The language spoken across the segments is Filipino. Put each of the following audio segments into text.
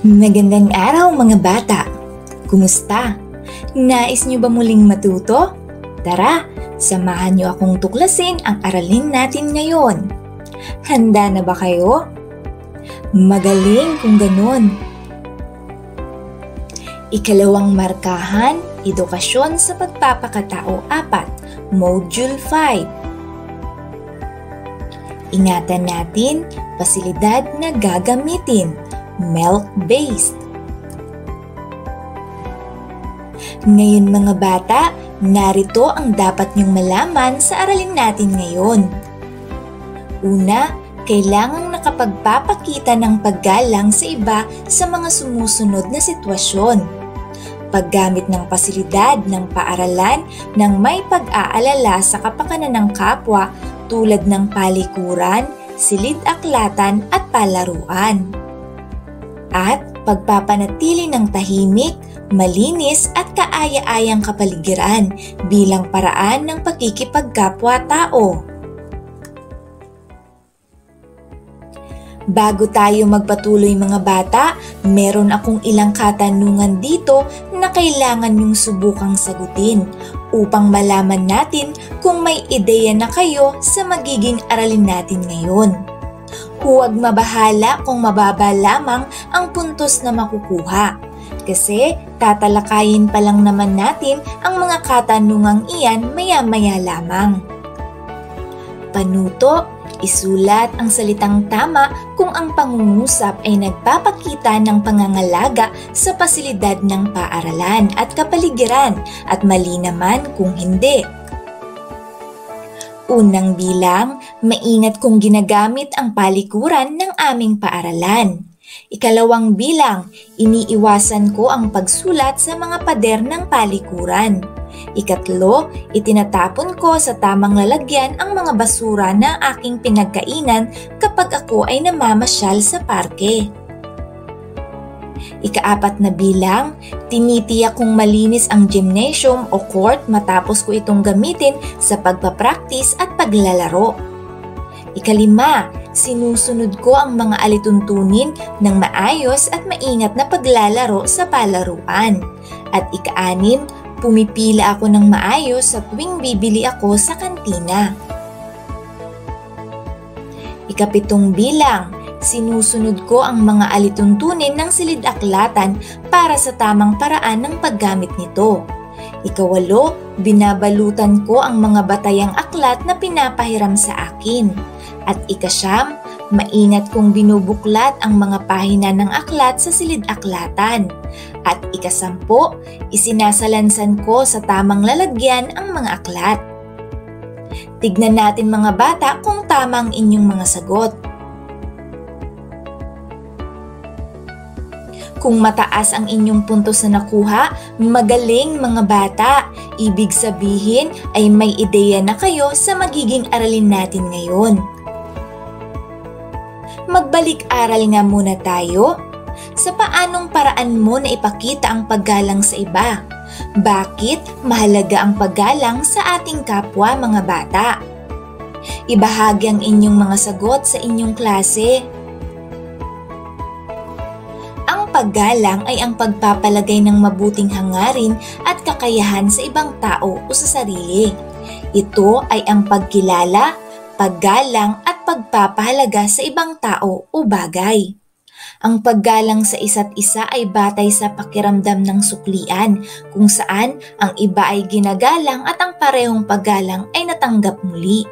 Magandang araw mga bata! Kumusta? Nais niyo ba muling matuto? Tara, samahan niyo akong tuklasin ang aralin natin ngayon. Handa na ba kayo? Magaling kung ganun! Ikalawang markahan, Edukasyon sa Pagpapakatao 4, Module 5. Ingatan natin, pasilidad na gagamitin. Milk-based. Ngayon mga bata, narito ang dapat niyong malaman sa aralin natin ngayon. Una, kailangang nakapagpapakita ng paggalang sa iba sa mga sumusunod na sitwasyon. Paggamit ng pasilidad ng paaralan ng may pag-aalala sa kapakanan ng kapwa tulad ng palikuran, silid-aklatan at palaruan. At pagpapanatili ng tahimik, malinis at kaaya-ayang kapaligiran bilang paraan ng pakikipagkapwa-tao. Bago tayo magpatuloy mga bata, meron akong ilang katanungan dito na kailangan niyong subukang sagutin upang malaman natin kung may ideya na kayo sa magiging aralin natin ngayon. Huwag mabahala kung mababa lamang ang puntos na makukuha kasi tatalakayin pa lang naman natin ang mga katanungang iyan maya-maya lamang. Panuto, isulat ang salitang tama kung ang pangungusap ay nagpapakita ng pangangalaga sa pasilidad ng paaralan at kapaligiran at mali naman kung hindi. Unang bilang, maingat kung ginagamit ang palikuran ng aming paaralan. Ikalawang bilang, iniiwasan ko ang pagsulat sa mga pader ng palikuran. Ikatlo, itinatapon ko sa tamang lalagyan ang mga basura na aking pinagkainan kapag ako ay namamasyal sa parke. Ikaapat na bilang, tinitiyak kong malinis ang gymnasium o court matapos ko itong gamitin sa pagpapraktis at paglalaro. Ikalima, sinusunod ko ang mga alituntunin ng maayos at maingat na paglalaro sa palaruan. At ikaanim, pumipila ako ng maayos sa tuwing bibili ako sa kantina. Ikapitong bilang, sinusunod ko ang mga alituntunin ng silid-aklatan para sa tamang paraan ng paggamit nito. Ikawalo, binabalutan ko ang mga batayang aklat na pinapahiram sa akin. At ikasyam, maingat kong binubuklat ang mga pahina ng aklat sa silid-aklatan. At ikasampu, isinasalansan ko sa tamang lalagyan ang mga aklat. Tignan natin mga bata kung tama ang inyong mga sagot. Kung mataas ang inyong puntos na nakuha, magaling mga bata. Ibig sabihin ay may ideya na kayo sa magiging aralin natin ngayon. Magbalik-aral nga muna tayo. Sa paanong paraan mo na ipakita ang paggalang sa iba? Bakit mahalaga ang paggalang sa ating kapwa mga bata? Ibahagi ang inyong mga sagot sa inyong klase. Ang paggalang ay ang pagpapalagay ng mabuting hangarin at kakayahan sa ibang tao o sa sarili. Ito ay ang pagkilala, paggalang at pagpapahalaga sa ibang tao o bagay. Ang paggalang sa isa't isa ay batay sa pakiramdam ng suklian kung saan ang iba ay ginagalang at ang parehong paggalang ay natanggap muli.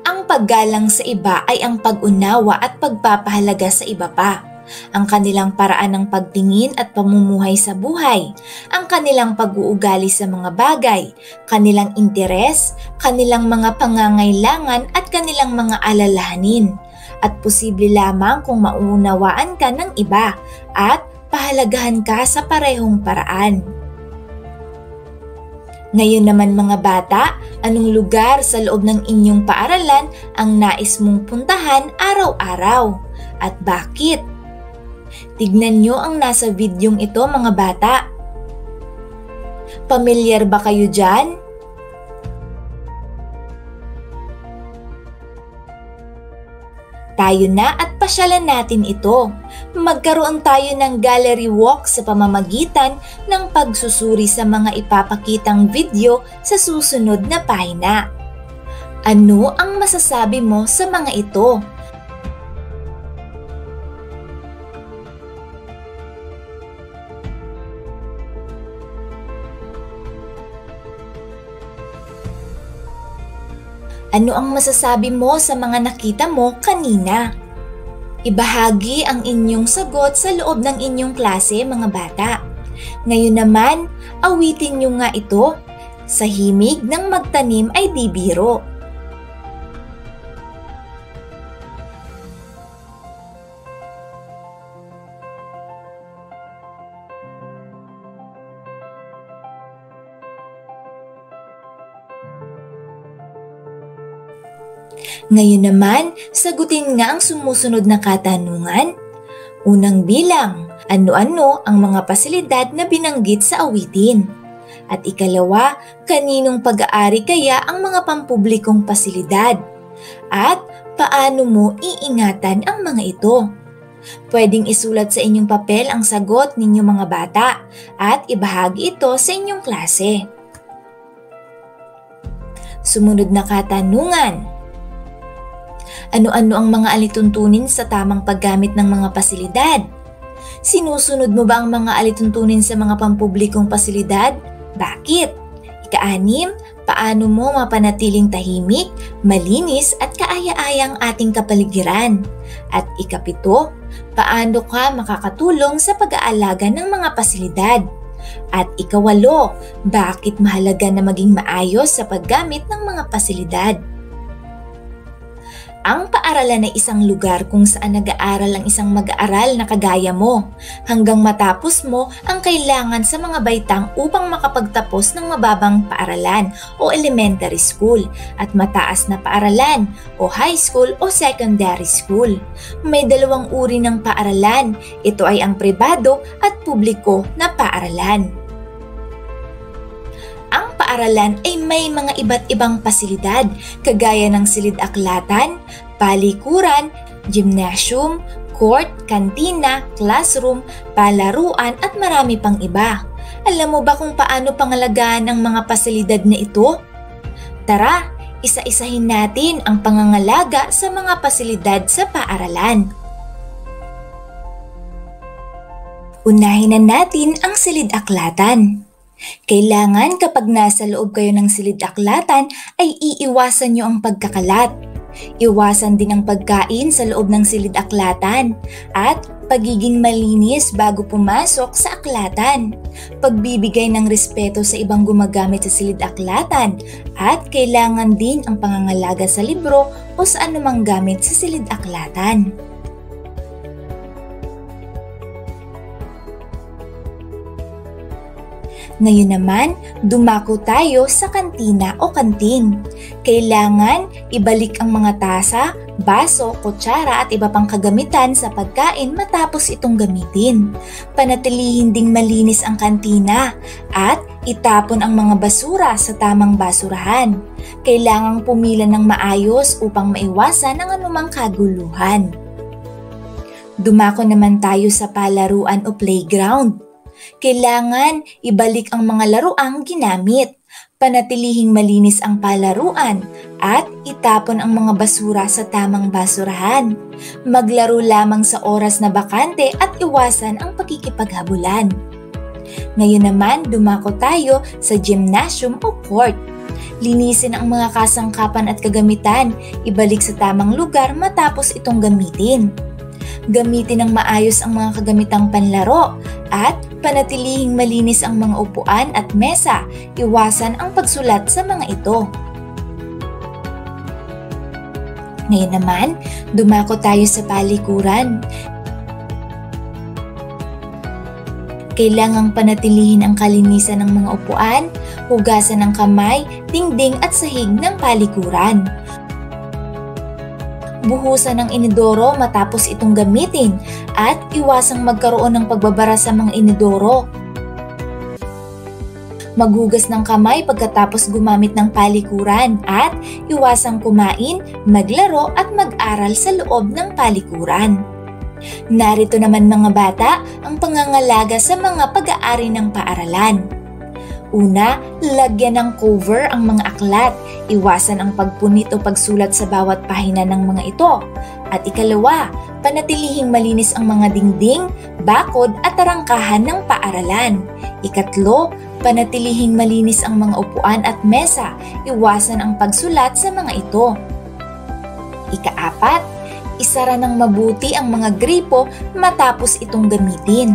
Ang paggalang sa iba ay ang pag-unawa at pagpapahalaga sa iba pa. Ang kanilang paraan ng pagtingin at pamumuhay sa buhay, ang kanilang pag-uugali sa mga bagay, kanilang interes, kanilang mga pangangailangan at kanilang mga alalahanin. At posible lamang kung maunawaan ka ng iba at pahalagahan ka sa parehong paraan. Ngayon naman mga bata, anong lugar sa loob ng inyong paaralan ang nais mong puntahan araw-araw? At bakit? Tignan nyo ang nasa videong ito mga bata. Pamilyar ba kayo dyan? Tayo na at pasyalan natin ito. Magkaroon tayo ng gallery walk sa pamamagitan ng pagsusuri sa mga ipapakitang video sa susunod na pahina. Ano ang masasabi mo sa mga ito? Ano ang masasabi mo sa mga nakita mo kanina? Ibahagi ang inyong sagot sa loob ng inyong klase, mga bata. Ngayon naman, awitin nyo nga ito. Sa himig ng magtanim ay di biro. Ngayon naman, sagutin nga ang sumusunod na katanungan. Unang bilang, ano-ano ang mga pasilidad na binanggit sa awitin? At ikalawa, kaninong pag-aari kaya ang mga pampublikong pasilidad? At paano mo iingatan ang mga ito? Pwedeng isulat sa inyong papel ang sagot ninyong mga bata at ibahagi ito sa inyong klase. Sumunod na katanungan. Ano-ano ang mga alituntunin sa tamang paggamit ng mga pasilidad? Sinusunod mo ba ang mga alituntunin sa mga pampublikong pasilidad? Bakit? Ika-6, paano mo mapanatiling tahimik, malinis at kaaya-ayang ating kapaligiran? At ika-7, paano ka makakatulong sa pag-aalaga ng mga pasilidad? At ika-8, bakit mahalaga na maging maayos sa paggamit ng mga pasilidad? Ang paaralan ay isang lugar kung saan nag-aaral ang isang mag-aaral na kagaya mo hanggang matapos mo ang kailangan sa mga baitang upang makapagtapos ng mababang paaralan o elementary school at mataas na paaralan o high school o secondary school. May dalawang uri ng paaralan. Ito ay ang pribado at publiko na paaralan. Ang paaralan ay may mga iba't ibang pasilidad kagaya ng silid-aklatan, palikuran, gymnasium, court, kantina, classroom, palaruan at marami pang iba. Alam mo ba kung paano pangalagaan ang mga pasilidad na ito? Tara, isa-isahin natin ang pangangalaga sa mga pasilidad sa paaralan. Unahin na natin ang silid-aklatan. Kailangan kapag nasa loob kayo ng silid-aklatan ay iiwasan nyo ang pagkakalat. Iwasan din ang pagkain sa loob ng silid-aklatan at pagiging malinis bago pumasok sa aklatan. Pagbibigay ng respeto sa ibang gumagamit sa silid-aklatan at kailangan din ang pangangalaga sa libro o sa anumang gamit sa silid-aklatan. Ngayon naman, dumako tayo sa kantina o kantin. Kailangan ibalik ang mga tasa, baso, kutsara at iba pang kagamitan sa pagkain matapos itong gamitin. Panatilihin ding malinis ang kantina at itapon ang mga basura sa tamang basurahan. Kailangang pumila ng maayos upang maiwasan ang anumang kaguluhan. Dumako naman tayo sa palaruan o playground. Kailangan ibalik ang mga laruang ginamit, panatilihing malinis ang palaruan at itapon ang mga basura sa tamang basurahan. Maglaro lamang sa oras na bakante at iwasan ang pagkikipaghabulan. Ngayon naman, dumako tayo sa gymnasium o court. Linisin ang mga kasangkapan at kagamitan, ibalik sa tamang lugar matapos itong gamitin. Gamitin ng maayos ang mga kagamitang panlaro at panatilihing malinis ang mga upuan at mesa, iwasan ang pagsulat sa mga ito. Ngayon naman, dumako tayo sa palikuran. Kailangang panatilihin ang kalinisan ng mga upuan, hugasan ng kamay, dingding at sahig ng palikuran. Buhusan ng inidoro matapos itong gamitin at iwasang magkaroon ng pagbabara sa mga inidoro. maghugas ng kamay pagkatapos gumamit ng palikuran at iwasang kumain, maglaro at mag-aral sa loob ng palikuran. Narito naman mga bata ang pangangalaga sa mga pag-aari ng paaralan. Una, lagyan ng cover ang mga aklat. Iwasan ang pagpunit o pagsulat sa bawat pahina ng mga ito. At ikalawa, panatilihing malinis ang mga dingding, bakod at tarangkahan ng paaralan. Ikatlo, panatilihing malinis ang mga upuan at mesa. Iwasan ang pagsulat sa mga ito. Ikaapat, isara ng mabuti ang mga gripo matapos itong gamitin.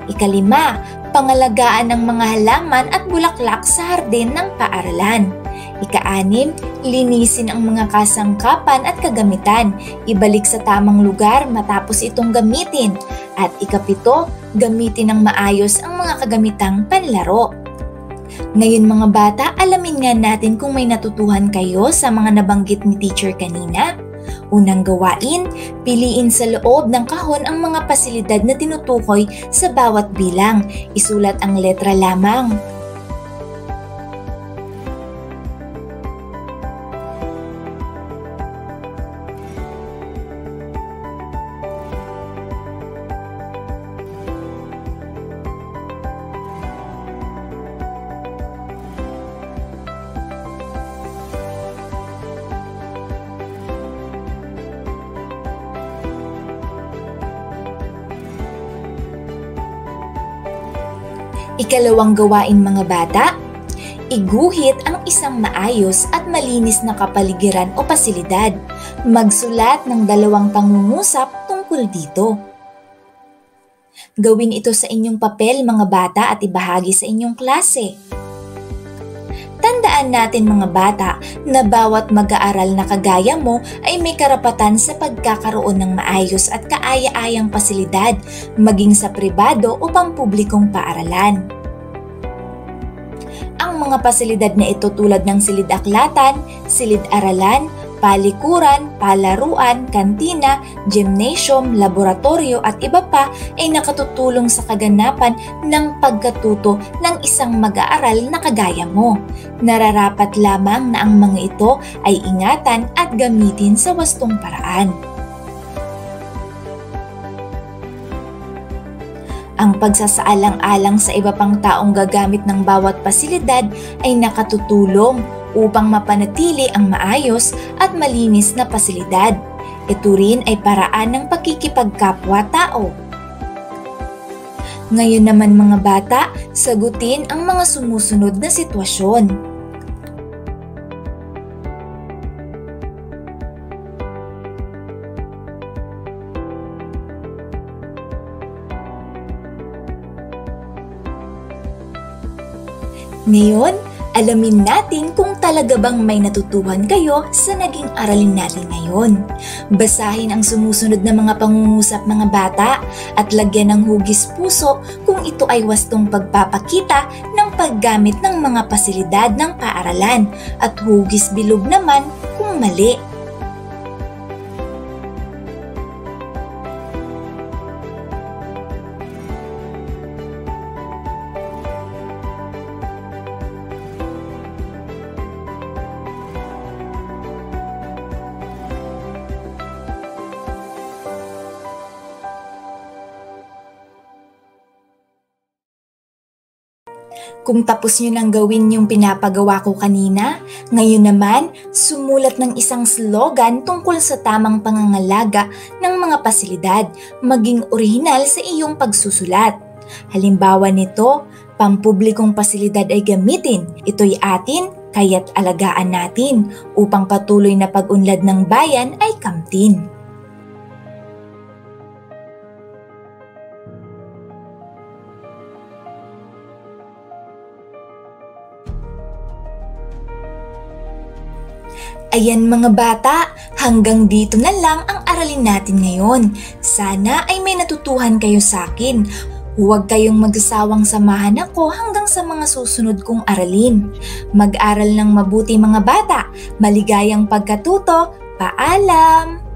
Ikalima, pangalagaan ng mga halaman at bulaklak sa hardin ng paaralan. Ika-anim, linisin ang mga kasangkapan at kagamitan. Ibalik sa tamang lugar matapos itong gamitin. At ikapito, gamitin ng maayos ang mga kagamitang panlaro. Ngayon mga bata, alamin nga natin kung may natutuhan kayo sa mga nabanggit ni teacher kanina. Unang gawain, piliin sa loob ng kahon ang mga pasilidad na tinutukoy sa bawat bilang. Isulat ang letra lamang. Ikalawang gawain mga bata, iguhit ang isang maayos at malinis na kapaligiran o pasilidad. Magsulat ng 2 pangungusap tungkol dito. Gawin ito sa inyong papel mga bata at ibahagi sa inyong klase. Tandaan natin mga bata na bawat mag-aaral na kagaya mo ay may karapatan sa pagkakaroon ng maayos at kaaya-ayang pasilidad, maging sa pribado o pampublikong paaralan. Ang mga pasilidad na ito tulad ng silid-aklatan, silid-aralan, palikuran, palaruan, kantina, gymnasium, laboratorio at iba pa ay nakatutulong sa kaganapan ng pagkatuto ng isang mag-aaral na kagaya mo. Nararapat lamang na ang mga ito ay ingatan at gamitin sa wastong paraan. Ang pagsasaalang-alang sa iba pang taong gagamit ng bawat pasilidad ay nakatutulong upang mapanatili ang maayos at malinis na pasilidad. Ito rin ay paraan ng pakikipagkapwa-tao. Ngayon naman mga bata, sagutin ang mga sumusunod na sitwasyon. Ngayon, alamin natin kung talaga bang may natutuhan kayo sa naging aralin natin ngayon. Basahin ang sumusunod na mga pangungusap mga bata at lagyan ng hugis puso kung ito ay wastong pagpapakita ng paggamit ng mga pasilidad ng paaralan at hugis bilog naman kung mali. Kung tapos nyo nang gawin yung pinapagawa ko kanina, ngayon naman, sumulat ng isang slogan tungkol sa tamang pangangalaga ng mga pasilidad, maging orihinal sa iyong pagsusulat. Halimbawa nito, pampublikong pasilidad ay gamitin. Ito'y atin, kaya't alagaan natin upang patuloy na pag-unlad ng bayan ay kamtin. Ayan mga bata, hanggang dito na lang ang aralin natin ngayon. Sana ay may natutuhan kayo sa akin. Huwag kayong magsasawang samahan ako hanggang sa mga susunod kong aralin. Mag-aral ng mabuti mga bata. Maligayang pagkatuto. Paalam!